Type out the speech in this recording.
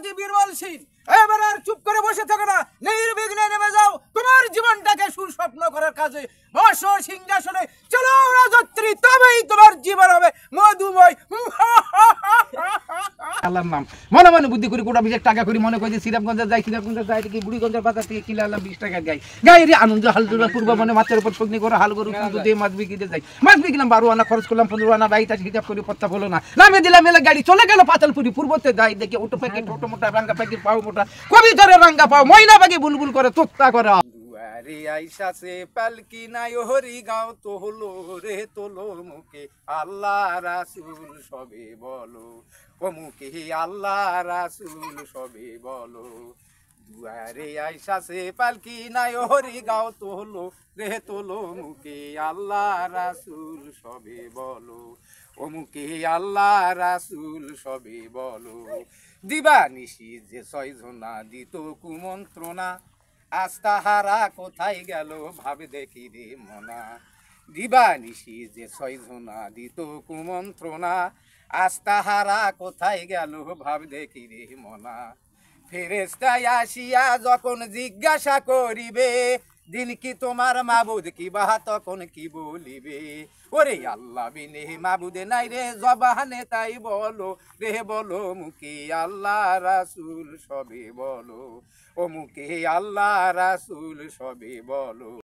নাকি বীরবল সিং। এবার আর চুপ করে বসে থাকো না, নির্বিঘ্নে নেমে যাও তোমার জীবনটাকে সুস্বপ্ন করার কাজে। বসো সিংহাসনে, চলো রাজত্রী, তবেই তোমার জীবন হবে মধুময়। আল্লাহর নাম মনে মনে বুদ্ধি করি কোটা 20 টাকা করি মনে করি যে শ্রীরামগঞ্জে যাই, শ্রীরামগঞ্জে যাই কি বুড়িগঞ্জের বাজার থেকে কিনে আনলাম 20 টাকা গাই গাই রে আনন্দ হালদুলা পূর্ব মনে মাছের উপর সগ্নি করে হাল গরু কিন্তু দিয়ে মাছ বিকিতে যাই, মাছ বিকিলাম 12 আনা, খরচ করলাম 15 আনা, বাইটা হিসাব করি পত্তা হলো না, নামে দিলাম মেলে গাড়ি চলে গেল পাতালপুরি। পূর্বতে যাই দেখি অটো প্যাকেট, অটো মোটা, রাঙ্গা প্যাকেট, পাও মোটা, কবি ধরে রাঙ্গা পাও, ময়না বাগি বুলবুল করে তোত্তা করে। দুয়ারে আইসাছে পালকি নাই হরি গাও তো হলো রে তোলো মুখে আল্লাহ রাসূল সবে বলো, ও মুখে আল্লাহ রাসূল সবে বলো। দুয়ারে আইসাছে পালকি নাই হরি গাও তো হলো রে তোলো মুখে আল্লাহ রাসূল সবে বলো, ও মুখে আল্লাহ রাসূল সবে বলো। দিবানিশি যে 6 জনা দিত কুমন্ত্রণা, আজ তাহারা কোথায় গেল ভাবে দেখি রে মনা। দিবানিশি যে 6 জনা দিত কুমন্ত্রণা, আজ তাহারা কোথায় গেল ভাব দেখি রে মনা। ফেরেশতায় আসিয়া যখন জিজ্ঞাসা করিবে, দিন কি তোমার মাবুদ কি বা, তখন কি বলিবে। ওরে আল্লাহ বিনে মাবুদে নাই রে জবানে, তাই বলো রে বলো মুখে আল্লাহ রাসূল সবে বলো, ও মুখে আল্লাহ রাসূল সবে বলো।